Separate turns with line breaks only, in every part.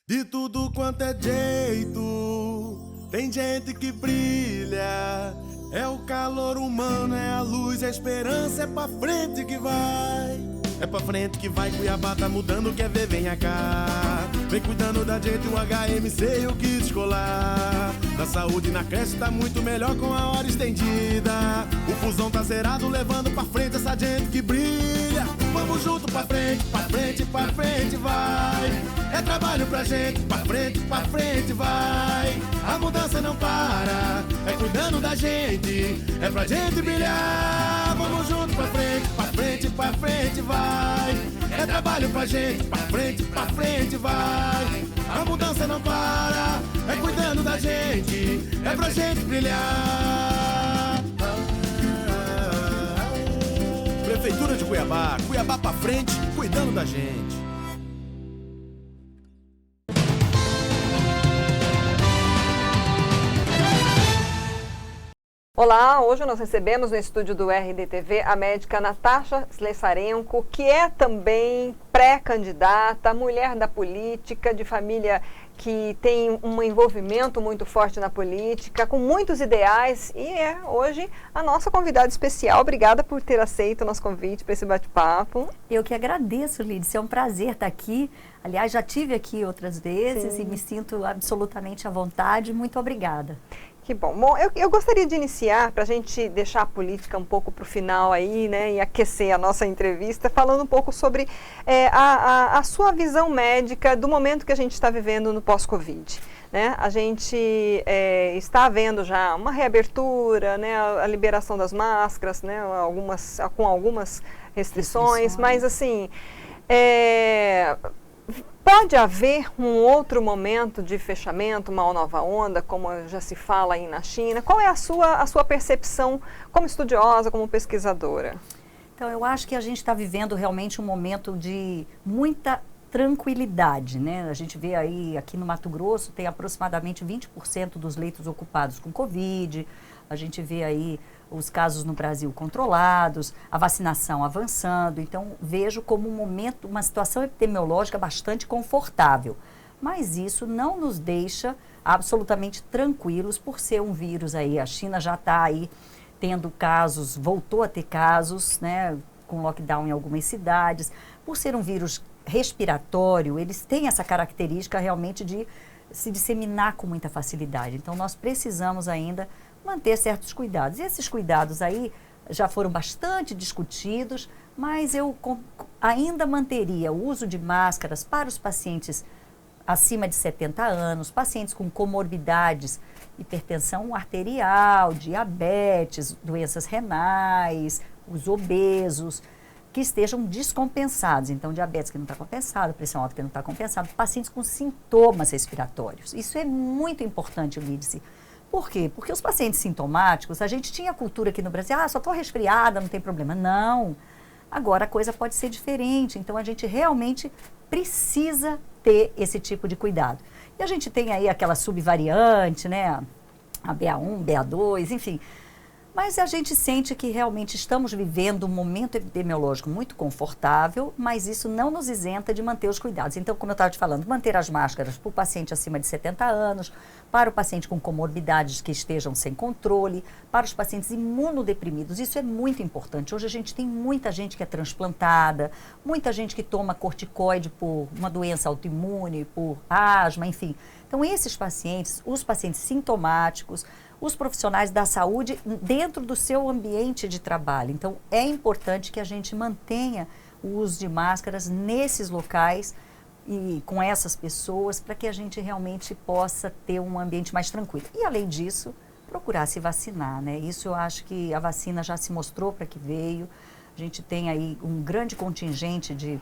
De tudo quanto é jeito, tem gente que brilha. É o calor humano, é a luz, a esperança, é pra frente que vai. É pra frente que vai, Cuiabá tá mudando, quer ver, venha cá. Vem cuidando da gente, o HMC e o kit escolar. Na saúde e na creche tá muito melhor com a hora estendida. O fusão tá zerado, levando pra frente essa gente que brilha. Vamos junto pra frente, pra frente, pra frente vai. É trabalho pra gente, pra frente vai. A mudança não para, é cuidando da gente, é pra gente brilhar. Vamos junto pra frente vai. É trabalho pra gente, pra frente vai. A mudança não para, é cuidando da gente, é pra gente brilhar. Prefeitura de Cuiabá, Cuiabá pra frente, cuidando da gente.
Olá, hoje nós recebemos no estúdio do RDTV a médica Natasha Slesarenko, que é também pré-candidata, mulher da política, de família que tem um envolvimento muito forte na política, com muitos ideais, e é hoje a nossa convidada especial. Obrigada por ter aceito o nosso convite para esse bate-papo.
Eu que agradeço, Lídice, é um prazer estar aqui. Aliás, já estive aqui outras vezes. Sim. E me sinto absolutamente à vontade. Muito obrigada.
Que bom. Bom, eu gostaria de iniciar, para a gente deixar a política um pouco para o final aí, né, e aquecer a nossa entrevista, falando um pouco sobre a sua visão médica do momento que a gente está vivendo no pós-Covid. Né? A gente está vendo já uma reabertura, né, a liberação das máscaras, né, com algumas restrições, mas assim... Pode haver um outro momento de fechamento, uma nova onda, como já se fala aí na China? Qual é a sua percepção como estudiosa, como pesquisadora?
Então, eu acho que a gente está vivendo realmente um momento de muita tranquilidade, né? A gente vê aí, aqui no Mato Grosso, tem aproximadamente 20% dos leitos ocupados com Covid. A gente vê aí os casos no Brasil controlados, a vacinação avançando. Então, vejo como um momento, uma situação epidemiológica bastante confortável. Mas isso não nos deixa absolutamente tranquilos por ser um vírus aí. A China já está aí tendo casos, voltou a ter casos, né, com lockdown em algumas cidades. Por ser um vírus respiratório, eles têm essa característica realmente de se disseminar com muita facilidade. Então, nós precisamos ainda manter certos cuidados. E esses cuidados aí já foram bastante discutidos, mas eu ainda manteria o uso de máscaras para os pacientes acima de 70 anos, pacientes com comorbidades, hipertensão arterial, diabetes, doenças renais, os obesos, que estejam descompensados. Então, diabetes que não está compensado, pressão alta que não está compensado, pacientes com sintomas respiratórios. Isso é muito importante, Lídice. Por quê? Porque os pacientes sintomáticos, a gente tinha a cultura aqui no Brasil, só estou resfriada, não tem problema. Não. Agora a coisa pode ser diferente, então a gente realmente precisa ter esse tipo de cuidado. E a gente tem aí aquela subvariante, né? A BA1, BA2, enfim. Mas a gente sente que realmente estamos vivendo um momento epidemiológico muito confortável, mas isso não nos isenta de manter os cuidados. Então, como eu estava te falando, manter as máscaras para o paciente acima de 70 anos, para o paciente com comorbidades que estejam sem controle, para os pacientes imunodeprimidos, isso é muito importante. Hoje a gente tem muita gente que é transplantada, muita gente que toma corticoide por uma doença autoimune, por asma, enfim. Então, esses pacientes, os pacientes sintomáticos, os profissionais da saúde dentro do seu ambiente de trabalho. Então, é importante que a gente mantenha o uso de máscaras nesses locais e com essas pessoas para que a gente realmente possa ter um ambiente mais tranquilo. E, além disso, procurar se vacinar, né? Isso eu acho que a vacina já se mostrou para que veio. A gente tem aí um grande contingente de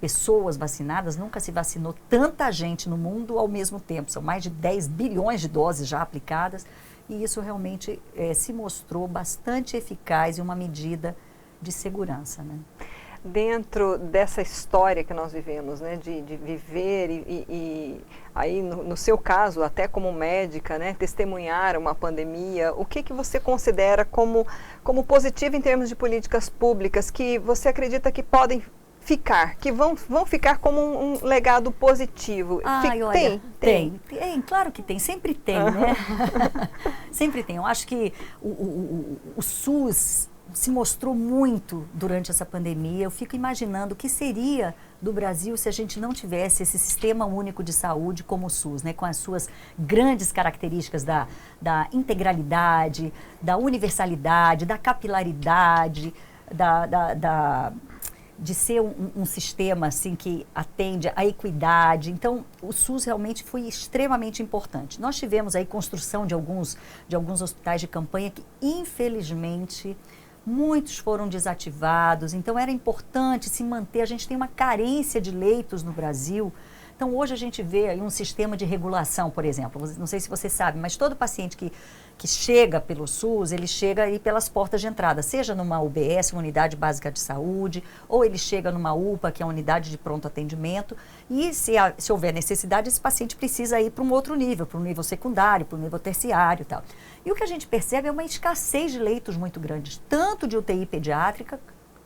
pessoas vacinadas, nunca se vacinou tanta gente no mundo ao mesmo tempo. São mais de 10 bilhões de doses já aplicadas e isso realmente se mostrou bastante eficaz e uma medida de segurança, né?
Dentro dessa história que nós vivemos, né, de viver e aí no seu caso, até como médica, né, testemunhar uma pandemia, o que você considera como positivo em termos de políticas públicas que você acredita que podem ficar, que vão ficar como um legado positivo?
Olha, tem, claro que tem, sempre tem, né? Sempre tem. Eu acho que o SUS se mostrou muito durante essa pandemia. Eu fico imaginando o que seria do Brasil se a gente não tivesse esse sistema único de saúde como o SUS, né, com as suas grandes características da integralidade, da universalidade, da capilaridade, de ser um sistema assim, que atende à equidade. Então, o SUS realmente foi extremamente importante. Nós tivemos aí construção de alguns hospitais de campanha que, infelizmente, muitos foram desativados, então era importante se manter. A gente tem uma carência de leitos no Brasil. Então, hoje a gente vê aí um sistema de regulação, por exemplo. Não sei se você sabe, mas todo paciente que chega pelo SUS, ele chega aí pelas portas de entrada, seja numa UBS, uma unidade básica de saúde, ou ele chega numa UPA, que é a unidade de pronto atendimento, e se houver necessidade, esse paciente precisa ir para um outro nível, para um nível secundário, para um nível terciário e tal. E o que a gente percebe é uma escassez de leitos muito grandes, tanto de UTI pediátrica,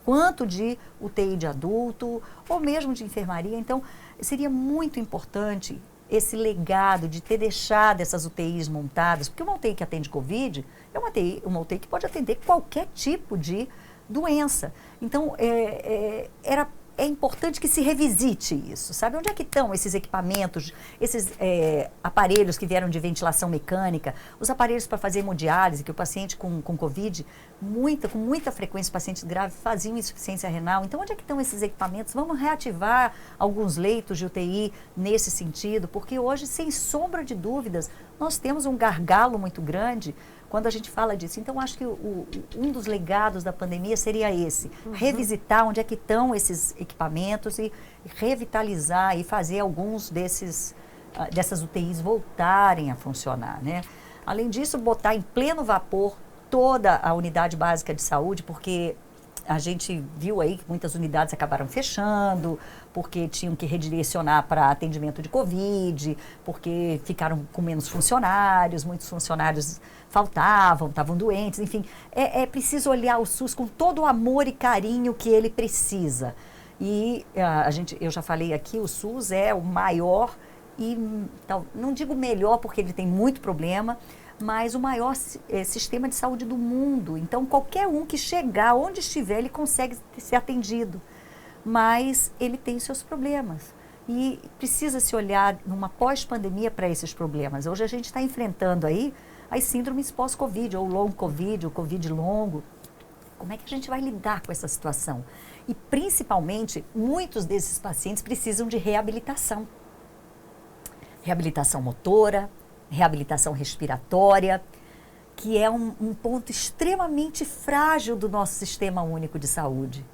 quanto de UTI de adulto, ou mesmo de enfermaria. Então, seria muito importante esse legado de ter deixado essas UTIs montadas, porque uma UTI que atende Covid é uma UTI que pode atender qualquer tipo de doença. Então, é importante que se revisite isso, sabe? Onde é que estão esses equipamentos, esses aparelhos que vieram de ventilação mecânica, os aparelhos para fazer hemodiálise, que o paciente com Covid, com muita frequência, pacientes graves faziam insuficiência renal. Então, onde é que estão esses equipamentos? Vamos reativar alguns leitos de UTI nesse sentido, porque hoje, sem sombra de dúvidas, nós temos um gargalo muito grande quando a gente fala disso. Então, acho que um dos legados da pandemia seria esse, revisitar onde é que estão esses equipamentos e revitalizar e fazer alguns dessas UTIs voltarem a funcionar, né? Além disso, botar em pleno vapor toda a unidade básica de saúde, porque a gente viu aí que muitas unidades acabaram fechando, porque tinham que redirecionar para atendimento de Covid, porque ficaram com menos funcionários, muitos funcionários faltavam, estavam doentes, enfim. É preciso olhar o SUS com todo o amor e carinho que ele precisa. E eu já falei aqui, o SUS é o maior e, não digo melhor porque ele tem muito problema, mas o maior sistema de saúde do mundo. Então, qualquer um que chegar onde estiver, ele consegue ser atendido. Mas ele tem seus problemas. E precisa se olhar numa pós-pandemia para esses problemas. Hoje a gente está enfrentando aí as síndromes pós-Covid, ou long Covid, ou Covid longo. Como é que a gente vai lidar com essa situação? E, principalmente, muitos desses pacientes precisam de reabilitação. Reabilitação motora, reabilitação respiratória, que é um ponto extremamente frágil do nosso sistema único de saúde.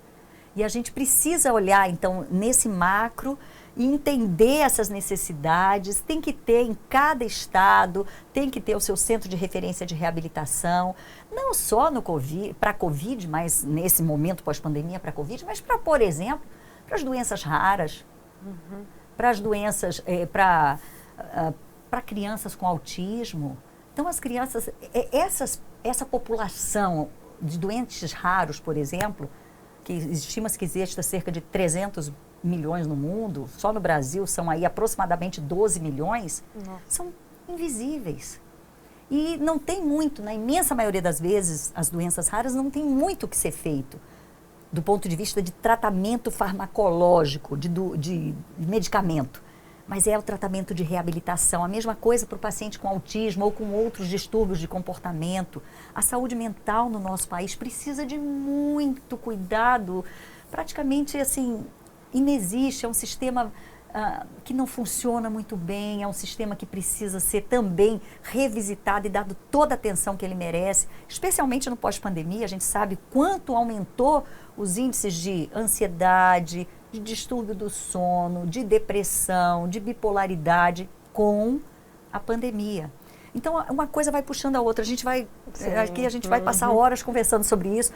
E a gente precisa olhar, então, nesse macro e entender essas necessidades. Tem que ter em cada estado, tem que ter o seu centro de referência de reabilitação, não só para a Covid, mas nesse momento pós-pandemia para a Covid, mas para, por exemplo, para as doenças raras, para as doenças, para crianças com autismo. Então, as crianças, essa população de doentes raros, por exemplo, que estima-se que exista cerca de 300 milhões no mundo, só no Brasil são aí aproximadamente 12 milhões, são invisíveis. E não tem muito, na imensa maioria das vezes, as doenças raras não tem muito o que ser feito, do ponto de vista de tratamento farmacológico, de medicamento. Mas é o tratamento de reabilitação. A mesma coisa para o paciente com autismo ou com outros distúrbios de comportamento. A saúde mental no nosso país precisa de muito cuidado. Praticamente, assim, inexiste. É um sistema que não funciona muito bem. É um sistema que precisa ser também revisitado e dado toda a atenção que ele merece. Especialmente no pós-pandemia, a gente sabe quanto aumentou os índices de ansiedade, de distúrbio do sono, de depressão, de bipolaridade com a pandemia. Então, uma coisa vai puxando a outra. Aqui a gente vai passar horas conversando sobre isso.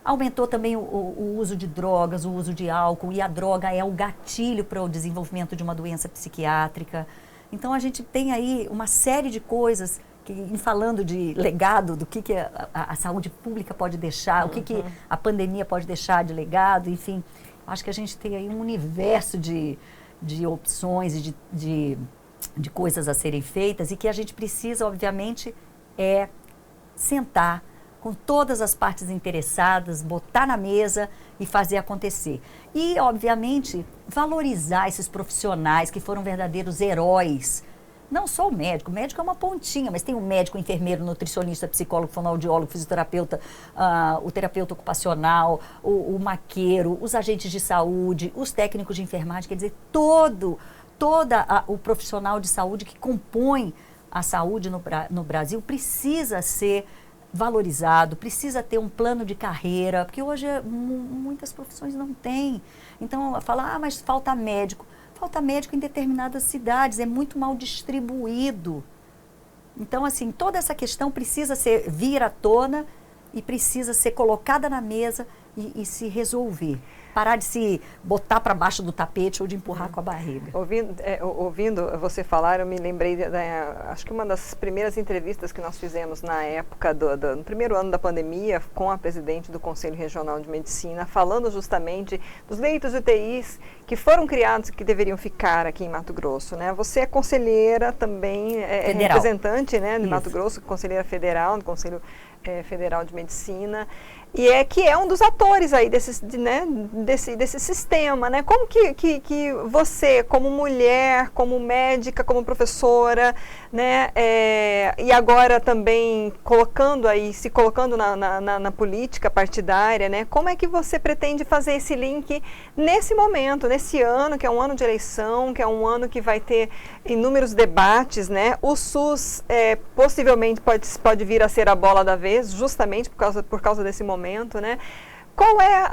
Aumentou também o uso de drogas, o uso de álcool, e a droga é o gatilho para o desenvolvimento de uma doença psiquiátrica. Então, a gente tem aí uma série de coisas, falando de legado, do que a saúde pública pode deixar, o que a pandemia pode deixar de legado, enfim. Acho que a gente tem aí um universo de opções e de coisas a serem feitas e que a gente precisa, obviamente, sentar com todas as partes interessadas, botar na mesa e fazer acontecer. E, obviamente, valorizar esses profissionais que foram verdadeiros heróis. Não só o médico é uma pontinha, mas tem o médico, o enfermeiro, nutricionista, psicólogo, fonoaudiólogo, fisioterapeuta, o terapeuta ocupacional, o maqueiro, os agentes de saúde, os técnicos de enfermagem, quer dizer, todo o profissional de saúde que compõe a saúde no Brasil precisa ser valorizado, precisa ter um plano de carreira, porque hoje muitas profissões não têm. Então, fala, mas falta médico. Falta médico em determinadas cidades, é muito mal distribuído. Então, assim, toda essa questão precisa vir à tona e precisa ser colocada na mesa e se resolver. Parar de se botar para baixo do tapete ou de empurrar com a barriga.
Ouvindo você falar, eu me lembrei, acho que uma das primeiras entrevistas que nós fizemos na época, no primeiro ano da pandemia, com a presidente do Conselho Regional de Medicina, falando justamente dos leitos UTIs que foram criados e que deveriam ficar aqui em Mato Grosso, né? Você é conselheira também, representante, né, de Mato Grosso, conselheira federal, do Conselho Federal de Medicina, e que é um dos atores aí desse sistema, né? Como que você, como mulher, como médica, como professora, né? E agora também se colocando na política partidária, né? Como é que você pretende fazer esse link nesse momento, nesse ano, que é um ano de eleição, que é um ano que vai ter inúmeros debates, né? O SUS possivelmente pode vir a ser a bola da vez, justamente por causa desse momento, né? Qual é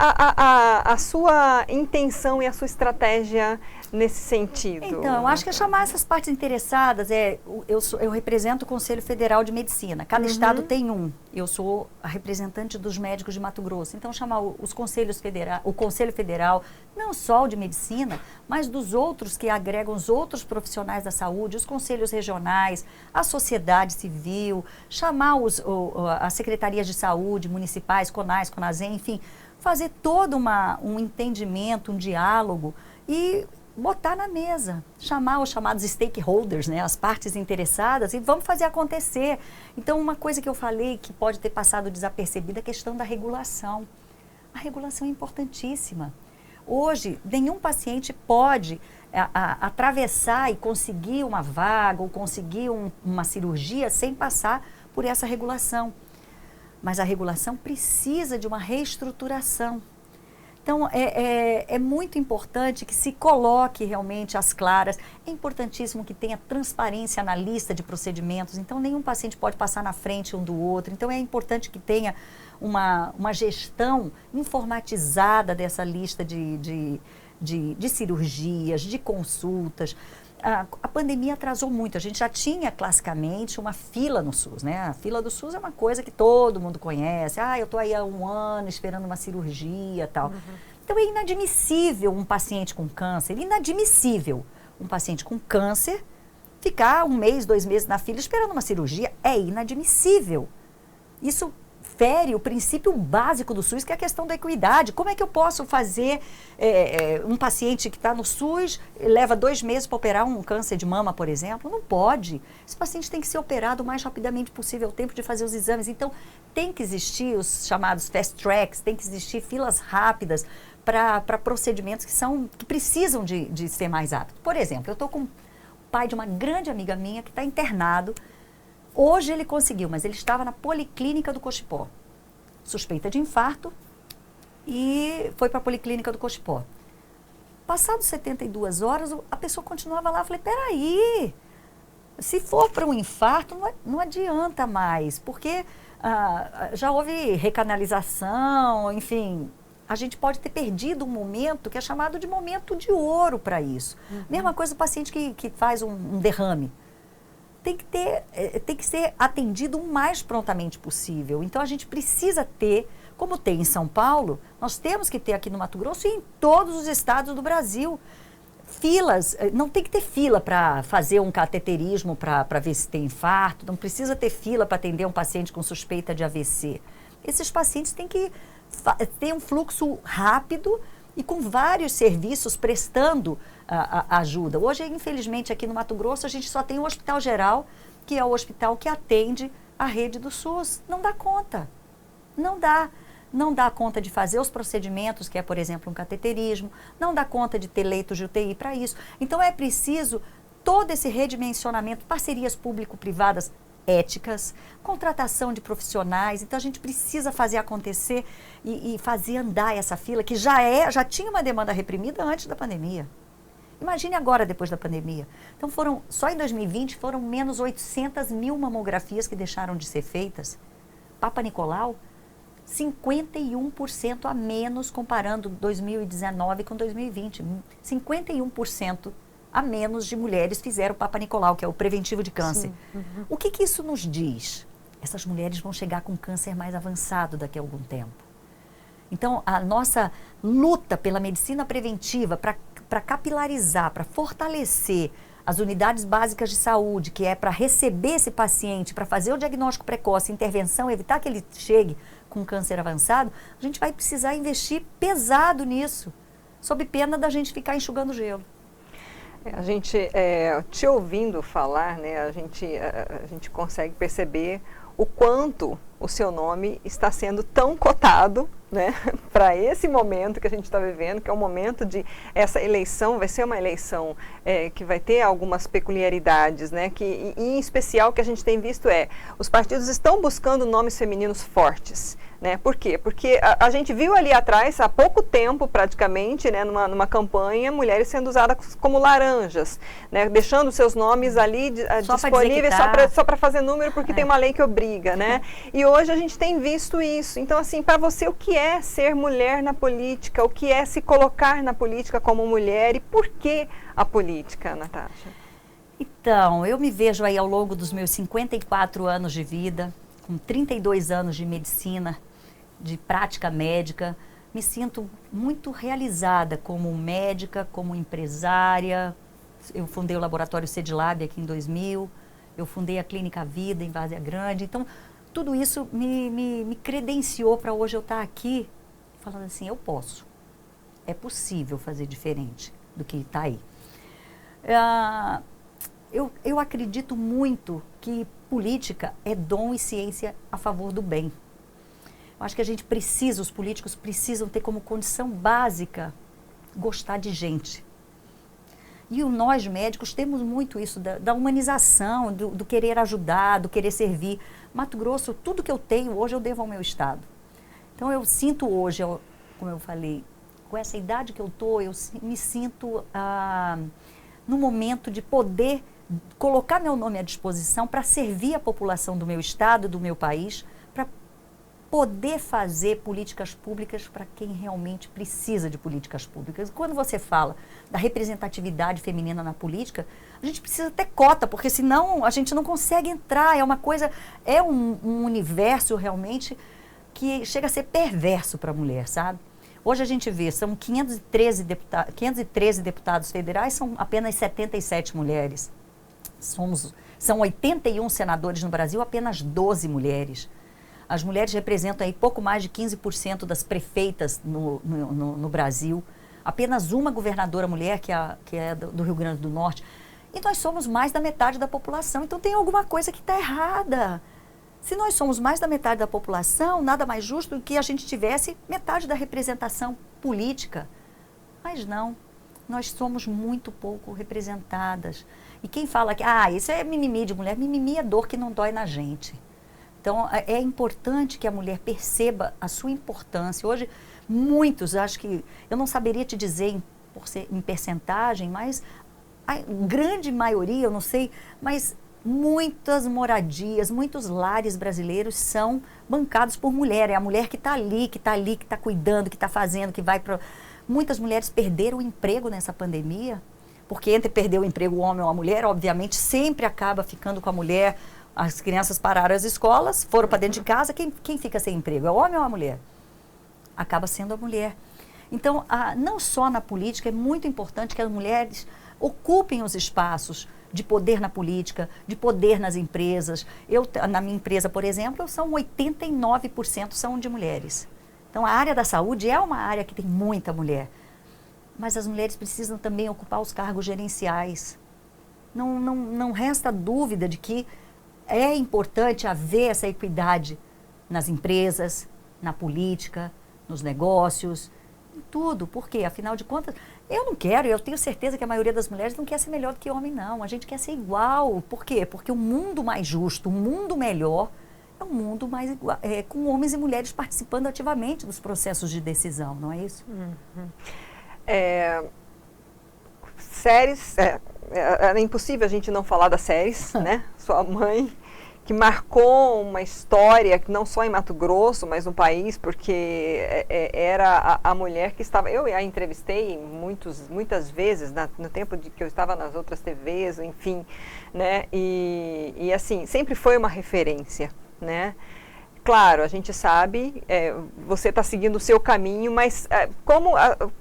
a sua intenção e a sua estratégia nesse sentido?
Então, eu acho que é chamar essas partes interessadas. Eu represento o Conselho Federal de Medicina. Cada estado tem um. Eu sou a representante dos médicos de Mato Grosso. Então, chamar o Conselho Federal, não só o de medicina, mas dos outros que agregam os outros profissionais da saúde, os conselhos regionais, a sociedade civil, chamar as secretarias de saúde municipais, CONAS, CONASEM, enfim, fazer todo um entendimento, um diálogo e botar na mesa, chamar os chamados stakeholders, né, as partes interessadas, e vamos fazer acontecer. Então, uma coisa que eu falei que pode ter passado desapercebida é a questão da regulação. A regulação é importantíssima. Hoje, nenhum paciente pode atravessar e conseguir uma vaga ou conseguir uma cirurgia sem passar por essa regulação. Mas a regulação precisa de uma reestruturação. Então, é muito importante que se coloque realmente às claras. É importantíssimo que tenha transparência na lista de procedimentos. Então, nenhum paciente pode passar na frente um do outro. Então, é importante que tenha uma gestão informatizada dessa lista de cirurgias, de consultas. A pandemia atrasou muito. A gente já tinha classicamente uma fila no SUS, né? A fila do SUS é uma coisa que todo mundo conhece. Eu estou aí há 1 ano esperando uma cirurgia e tal. Então é inadmissível um paciente com câncer, inadmissível um paciente com câncer ficar 1 mês, 2 meses na fila esperando uma cirurgia. É inadmissível. Isso fere o princípio básico do SUS, que é a questão da equidade. Como é que eu posso fazer um paciente que está no SUS, leva 2 meses para operar um câncer de mama, por exemplo? Não pode. Esse paciente tem que ser operado o mais rapidamente possível, o tempo de fazer os exames. Então, tem que existir os chamados fast tracks, tem que existir filas rápidas para procedimentos que precisam de ser mais rápidos. Por exemplo, eu estou com o pai de uma grande amiga minha que está internado. Hoje ele conseguiu, mas ele estava na Policlínica do Cochipó. Suspeita de infarto e foi para a Policlínica do Cochipó. Passados 72 horas, a pessoa continuava lá. Eu falei, peraí, se for para um infarto, não adianta mais, porque já houve recanalização, enfim, a gente pode ter perdido um momento que é chamado de momento de ouro para isso. Mesma coisa o paciente que faz um derrame. Tem que ser atendido o mais prontamente possível. Então, a gente precisa ter, como tem em São Paulo, nós temos que ter aqui no Mato Grosso e em todos os estados do Brasil. Filas, não tem que ter fila para fazer um cateterismo para ver se tem infarto, não precisa ter fila para atender um paciente com suspeita de AVC. Esses pacientes têm que ter um fluxo rápido e com vários serviços prestando a ajuda. Hoje, infelizmente, aqui no Mato Grosso, a gente só tem o Hospital Geral, que é o hospital que atende a rede do SUS. Não dá conta. Não dá. Não dá conta de fazer os procedimentos, que é, por exemplo, um cateterismo, não dá conta de ter leitos de UTI para isso. Então, é preciso todo esse redimensionamento, parcerias público-privadas éticas, contratação de profissionais. Então, a gente precisa fazer acontecer e fazer andar essa fila, que já tinha uma demanda reprimida antes da pandemia. Imagine agora, depois da pandemia. Então, só em 2020, foram menos 800 mil mamografias que deixaram de ser feitas. Papa Nicolau, 51% a menos comparando 2019 com 2020. 51% a menos de mulheres fizeram o Papa Nicolau, que é o preventivo de câncer.
Uhum.
O que isso nos diz? Essas mulheres vão chegar com câncer mais avançado daqui a algum tempo. Então, a nossa luta pela medicina preventiva, para capilarizar, para fortalecer as unidades básicas de saúde, que é para receber esse paciente, para fazer o diagnóstico precoce, intervenção, evitar que ele chegue com câncer avançado, a gente vai precisar investir pesado nisso, sob pena da gente ficar enxugando gelo.
A gente, te ouvindo falar, né, a gente consegue perceber o quanto o seu nome está sendo tão cotado, né, para esse momento que a gente está vivendo, que é o momento de essa eleição, vai ser uma eleição que vai ter algumas peculiaridades, né, e em especial o que a gente tem visto os partidos estão buscando nomes femininos fortes, né, por quê? Porque a gente viu ali atrás, há pouco tempo praticamente, né, numa campanha, mulheres sendo usadas como laranjas, né, deixando seus nomes ali disponíveis só para fazer número, porque tem uma lei que obriga, né, e hoje a gente tem visto isso. Então, assim, para você, o que é ser mulher na política? O que é se colocar na política como mulher? E por que a política, Natasha?
Então, eu me vejo aí ao longo dos meus 54 anos de vida, com 32 anos de medicina, de prática médica, me sinto muito realizada como médica, como empresária. Eu fundei o laboratório CEDILAB aqui em 2000, eu fundei a Clínica Vida em Várzea Grande. Então, tudo isso me credenciou para hoje eu estar aqui falando assim, eu posso. É possível fazer diferente do que está aí. Eu acredito muito que política é dom e ciência a favor do bem. Eu acho que a gente precisa, os políticos precisam ter como condição básica gostar de gente. E nós médicos temos muito isso da humanização, do querer ajudar, do querer servir. Mato Grosso, tudo que eu tenho hoje eu devo ao meu estado. Então eu sinto hoje, como eu falei, com essa idade que eu estou, eu me sinto no momento de poder colocar meu nome à disposição para servir a população do meu estado, do meu país, para poder fazer políticas públicas para quem realmente precisa de políticas públicas. Quando você fala da representatividade feminina na política, a gente precisa ter cota, porque senão a gente não consegue entrar. É uma coisa, é um universo realmente que chega a ser perverso para a mulher, sabe? Hoje a gente vê, são 513 deputados federais, são apenas 77 mulheres. São 81 senadores no Brasil, apenas 12 mulheres. As mulheres representam aí pouco mais de 15% das prefeitas no Brasil. Apenas uma governadora mulher, que é do Rio Grande do Norte. E nós somos mais da metade da população. Então tem alguma coisa que está errada. Se nós somos mais da metade da população, nada mais justo do que a gente tivesse metade da representação política. Mas não, nós somos muito pouco representadas. E quem fala que, isso é mimimi de mulher, mimimi é dor que não dói na gente. Então, é importante que a mulher perceba a sua importância. Hoje, muitos, acho que, eu não saberia te dizer em percentagem, mas a grande maioria, eu não sei, mas muitas moradias, muitos lares brasileiros são bancados por mulher. É a mulher que está ali, que está cuidando, que está fazendo, que vai para... Muitas mulheres perderam o emprego nessa pandemia, porque entre perder o emprego o homem ou a mulher, obviamente, sempre acaba ficando com a mulher. As crianças pararam as escolas, foram para dentro de casa, quem fica sem emprego? É o homem ou a mulher? Acaba sendo a mulher. Então, não só na política, é muito importante que as mulheres ocupem os espaços de poder na política, de poder nas empresas. Na minha empresa, por exemplo, são 89% são de mulheres. Então, a área da saúde é uma área que tem muita mulher. mas as mulheres precisam também ocupar os cargos gerenciais. Não resta dúvida de que é importante haver essa equidade nas empresas, na política, nos negócios, em tudo. Por quê? Afinal de contas, eu tenho certeza que a maioria das mulheres não quer ser melhor do que homem, não. A gente quer ser igual. Por quê? Porque o mundo mais justo, o mundo melhor, é um mundo mais igual, com homens e mulheres participando ativamente dos processos de decisão, não é isso?
Séries, é impossível a gente não falar das séries, né? Sua mãe, que marcou uma história, que não só em Mato Grosso, mas no país, porque era a mulher que estava... Eu a entrevistei muitas vezes, no tempo de que eu estava nas outras TVs, enfim, né? E assim, sempre foi uma referência, né? Claro, a gente sabe, você está seguindo o seu caminho, mas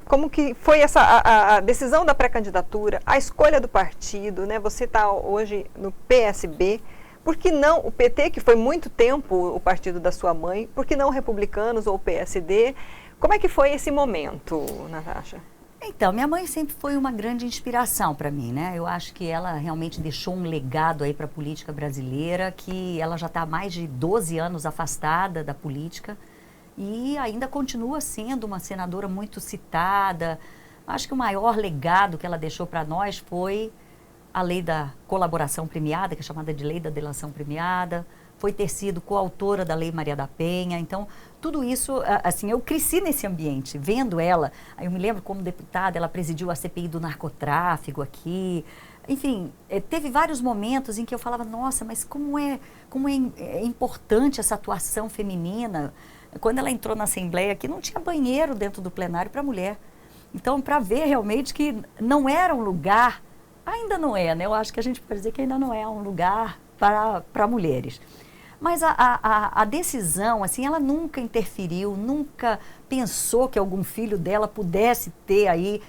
como que foi a decisão da pré-candidatura, a escolha do partido, né? Você está hoje no PSB, por que não o PT, que foi muito tempo o partido da sua mãe, por que não Republicanos ou o PSD? Como é que foi esse momento, Natasha?
Então, minha mãe sempre foi uma grande inspiração para mim, né? Eu acho que ela realmente deixou um legado aí para a política brasileira, que ela já está há mais de 12 anos afastada da política e ainda continua sendo uma senadora muito citada. Acho que o maior legado que ela deixou para nós foi a lei da colaboração premiada, que é chamada de lei da delação premiada, foi ter sido coautora da Lei Maria da Penha. Então, tudo isso, assim, eu cresci nesse ambiente, vendo ela. Eu me lembro como deputada, ela presidiu a CPI do narcotráfico aqui. Enfim, teve vários momentos em que eu falava, nossa, mas como é importante essa atuação feminina. Quando ela entrou na Assembleia aqui, não tinha banheiro dentro do plenário para mulher. Então, para ver realmente que não era um lugar, ainda não é, né? Eu acho que a gente pode dizer que ainda não é um lugar para mulheres. Mas a decisão, assim, ela nunca interferiu, nunca pensou que algum filho dela pudesse ter aí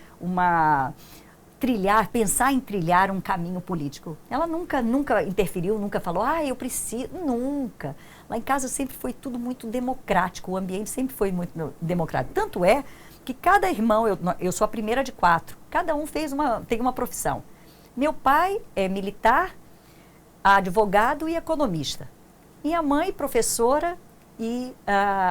pensar em trilhar um caminho político. Ela nunca interferiu, nunca falou, eu preciso, nunca. Lá em casa sempre foi tudo muito democrático, o ambiente sempre foi muito democrático. Tanto é que cada irmão, eu sou a primeira de 4, cada um tem uma profissão. Meu pai é militar, advogado e economista. Minha mãe, professora e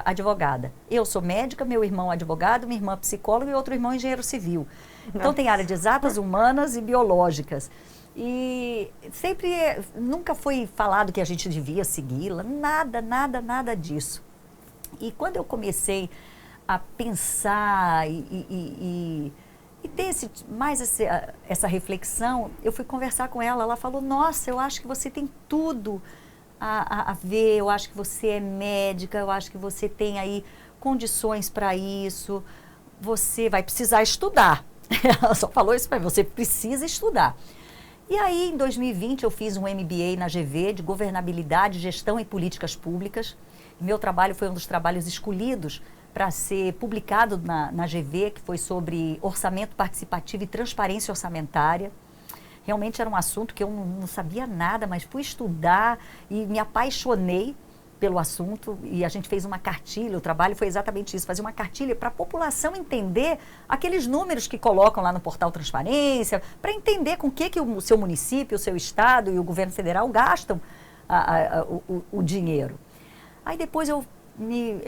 advogada. Eu sou médica, meu irmão advogado, minha irmã psicóloga e outro irmão engenheiro civil. Então tem área de exatas, humanas e biológicas. E nunca foi falado que a gente devia segui-la, nada disso. E quando eu comecei a pensar e ter essa reflexão, eu fui conversar com ela, ela falou, nossa, eu acho que você tem tudo a ver, eu acho que você é médica, eu acho que você tem aí condições para isso, você vai precisar estudar. Ela só falou isso para mim, você precisa estudar. E aí, em 2020, eu fiz um MBA na GV de Governabilidade, Gestão e Políticas Públicas. Meu trabalho foi um dos trabalhos escolhidos para ser publicado na GV, que foi sobre orçamento participativo e transparência orçamentária. Realmente era um assunto que eu não sabia nada, mas fui estudar e me apaixonei pelo assunto. E a gente fez uma cartilha, o trabalho foi exatamente isso, fazer uma cartilha para a população entender aqueles números que colocam lá no portal Transparência, para entender com que o seu município, o seu estado e o governo federal gastam o dinheiro. Aí depois eu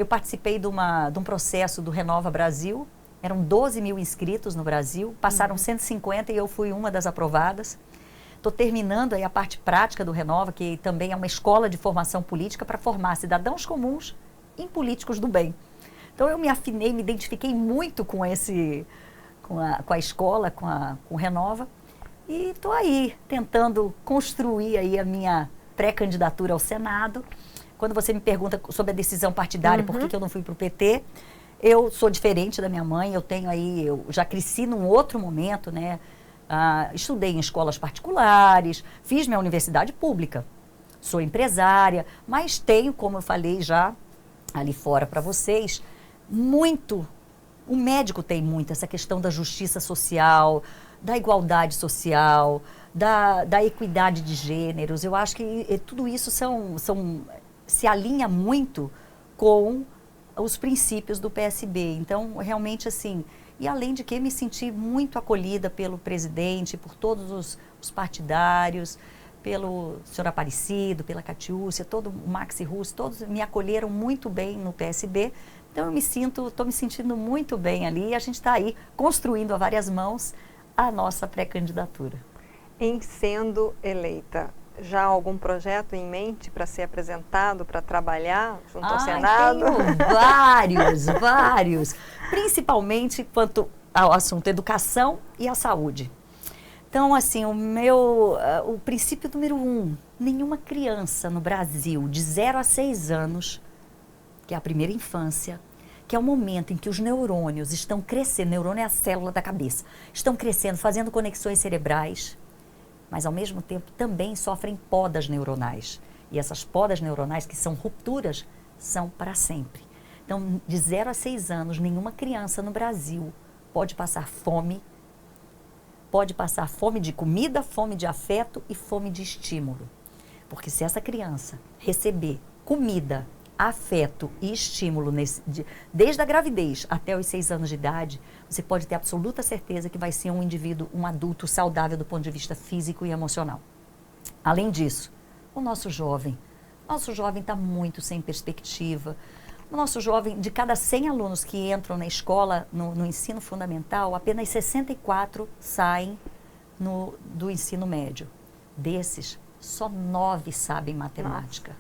participei de um processo do Renova Brasil. Eram 12 mil inscritos no Brasil, passaram 150 e eu fui uma das aprovadas. Estou terminando aí a parte prática do Renova, que também é uma escola de formação política para formar cidadãos comuns em políticos do bem. Então eu me afinei, me identifiquei muito com a escola, com o Renova, e estou aí tentando construir aí a minha pré-candidatura ao Senado. Quando você me pergunta sobre a decisão partidária, por que eu não fui para o PT, eu sou diferente da minha mãe, eu já cresci num outro momento, né? Estudei em escolas particulares, fiz minha universidade pública, sou empresária, mas tenho, como eu falei já ali fora para vocês, o médico tem muito essa questão da justiça social, da igualdade social, da equidade de gêneros. Eu acho que tudo isso se alinha muito com os princípios do PSB. Então, realmente, assim, E além de que me senti muito acolhida pelo presidente, por todos os partidários, pelo senhor Aparecido, pela Catiúcia, todo o Maxi Russo, todos me acolheram muito bem no PSB. Então eu estou me sentindo muito bem ali e a gente está aí construindo a várias mãos a nossa pré-candidatura.
Em sendo eleita, já há algum projeto em mente para ser apresentado, para trabalhar junto ao Senado?
Tenho vários. Principalmente quanto ao assunto educação e à saúde. Então, assim, o princípio número 1, nenhuma criança no Brasil de 0 a 6 anos, que é a primeira infância, que é o momento em que os neurônios estão crescendo, neurônio é a célula da cabeça, estão crescendo, fazendo conexões cerebrais, mas ao mesmo tempo também sofrem podas neuronais. E essas podas neuronais, que são rupturas, são para sempre. Então, de 0 a 6 anos, nenhuma criança no Brasil pode passar fome de comida, fome de afeto e fome de estímulo. Porque se essa criança receber comida, afeto e estímulo desde a gravidez até os 6 anos de idade, você pode ter absoluta certeza que vai ser um indivíduo, um adulto saudável do ponto de vista físico e emocional. Além disso, o nosso jovem está muito sem perspectiva. O nosso jovem, de cada 100 alunos que entram na escola, no ensino fundamental, apenas 64 saem do ensino médio. Desses, só 9 sabem matemática.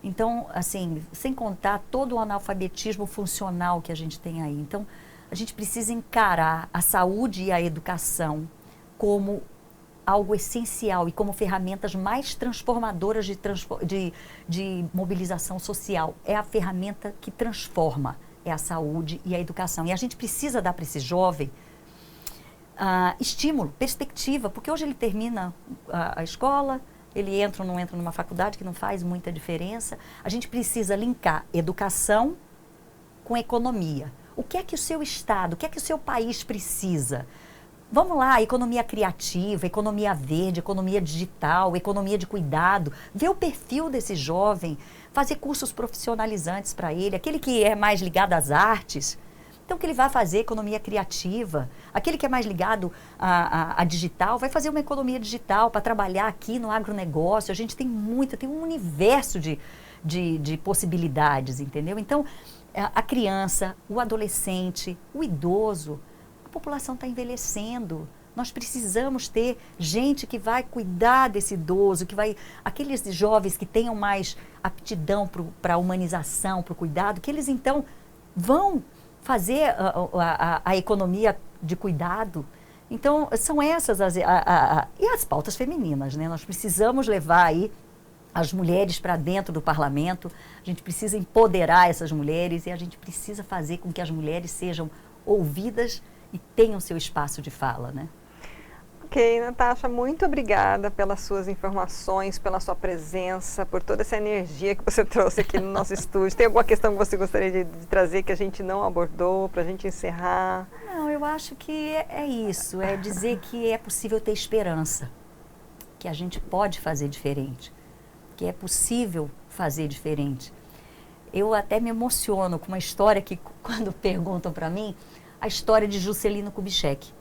Então, assim, sem contar todo o analfabetismo funcional que a gente tem aí. Então, a gente precisa encarar a saúde e a educação como algo essencial e como ferramentas mais transformadoras de mobilização social. É a ferramenta que transforma, é a saúde e a educação. E a gente precisa dar para esse jovem estímulo, perspectiva, porque hoje ele termina a escola, ele entra ou não entra numa faculdade, que não faz muita diferença. A gente precisa linkar educação com economia. O que é que o seu estado, o que é que o seu país precisa? Vamos lá, economia criativa, economia verde, economia digital, economia de cuidado, ver o perfil desse jovem, fazer cursos profissionalizantes para ele, aquele que é mais ligado às artes, então que ele vai fazer economia criativa, aquele que é mais ligado a digital, vai fazer uma economia digital para trabalhar aqui no agronegócio. A gente tem um universo de possibilidades, entendeu? Então, a criança, o adolescente, o idoso, a população está envelhecendo. Nós precisamos ter gente que vai cuidar desse idoso, aqueles jovens que tenham mais aptidão para a humanização, para o cuidado, que eles então vão fazer a economia de cuidado. Então, são essas e as pautas femininas, né? Nós precisamos levar aí as mulheres para dentro do parlamento, a gente precisa empoderar essas mulheres e a gente precisa fazer com que as mulheres sejam ouvidas e tenham seu espaço de fala, né?
Ok, Natasha, muito obrigada pelas suas informações, pela sua presença, por toda essa energia que você trouxe aqui no nosso estúdio. Tem alguma questão que você gostaria de trazer que a gente não abordou, para a gente encerrar?
Não, eu acho que é isso, é dizer que é possível ter esperança, que a gente pode fazer diferente, que é possível fazer diferente. Eu até me emociono com uma história que, quando perguntam para mim, a história de Juscelino Kubitschek.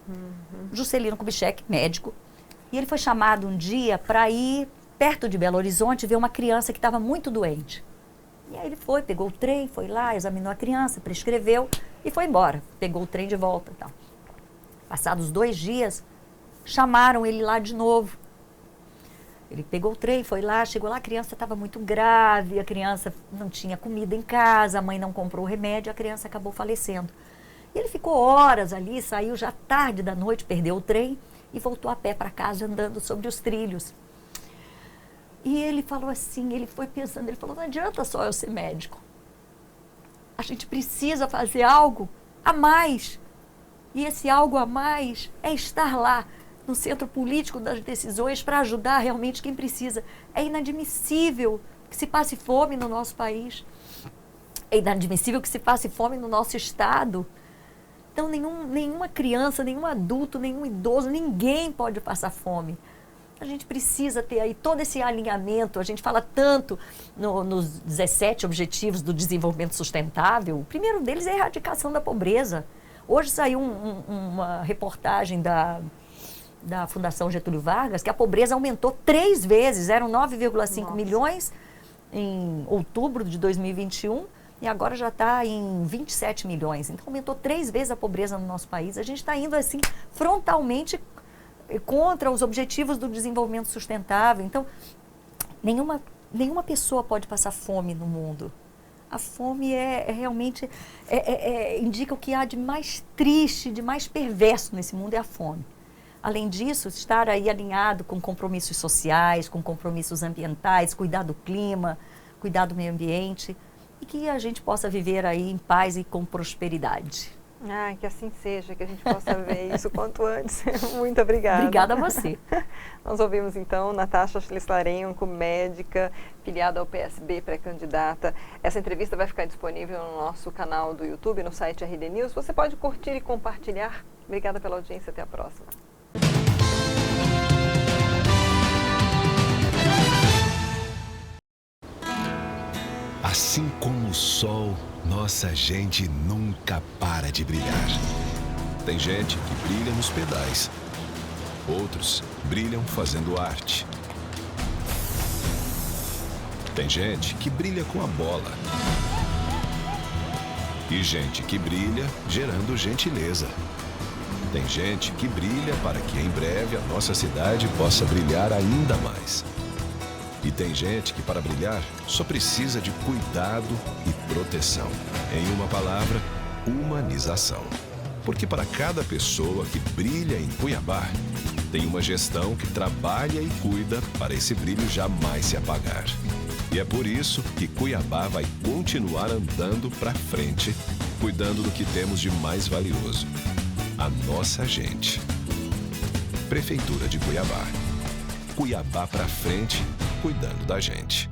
Juscelino Kubitschek, médico, e ele foi chamado um dia para ir perto de Belo Horizonte ver uma criança que estava muito doente. E aí ele foi, pegou o trem, foi lá, examinou a criança, prescreveu e foi embora. Pegou o trem de volta e tal. Passados 2 dias, chamaram ele lá de novo. Ele pegou o trem, foi lá, chegou lá, a criança estava muito grave, a criança não tinha comida em casa, a mãe não comprou o remédio, a criança acabou falecendo. E ele ficou horas ali, saiu já tarde da noite, perdeu o trem e voltou a pé para casa andando sobre os trilhos. E ele falou assim, ele foi pensando, ele falou, não adianta só eu ser médico. A gente precisa fazer algo a mais. E esse algo a mais é estar lá, no centro político das decisões, para ajudar realmente quem precisa. É inadmissível que se passe fome no nosso país. É inadmissível que se passe fome no nosso estado. Então, nenhuma criança, nenhum adulto, nenhum idoso, ninguém pode passar fome. A gente precisa ter aí todo esse alinhamento. A gente fala tanto nos 17 Objetivos do Desenvolvimento Sustentável. O primeiro deles é a erradicação da pobreza. Hoje saiu uma reportagem da Fundação Getúlio Vargas que a pobreza aumentou 3 vezes, eram 9,5 milhões em outubro de 2021 e agora já está em 27 milhões. Então aumentou 3 vezes a pobreza no nosso país. A gente está indo assim frontalmente contra os objetivos do desenvolvimento sustentável. Então, nenhuma pessoa pode passar fome no mundo. A fome realmente indica o que há de mais triste, de mais perverso nesse mundo é a fome. Além disso, estar aí alinhado com compromissos sociais, com compromissos ambientais, cuidar do clima, cuidar do meio ambiente e que a gente possa viver aí em paz e com prosperidade.
Que assim seja, que a gente possa ver isso quanto antes. Muito obrigada.
Obrigada a você.
Nós ouvimos então Natasha Schlislarenko, médica, filiada ao PSB, pré-candidata. Essa entrevista vai ficar disponível no nosso canal do YouTube, no site RD News. Você pode curtir e compartilhar. Obrigada pela audiência, até a próxima.
Assim como o sol, nossa gente nunca para de brilhar. Tem gente que brilha nos pedais. Outros brilham fazendo arte. Tem gente que brilha com a bola. E gente que brilha gerando gentileza. Tem gente que brilha para que em breve a nossa cidade possa brilhar ainda mais. E tem gente que para brilhar só precisa de cuidado e proteção. Em uma palavra, humanização. Porque para cada pessoa que brilha em Cuiabá, tem uma gestão que trabalha e cuida para esse brilho jamais se apagar. E é por isso que Cuiabá vai continuar andando para frente, cuidando do que temos de mais valioso. A nossa gente. Prefeitura de Cuiabá. Cuiabá para frente, cuidando da gente.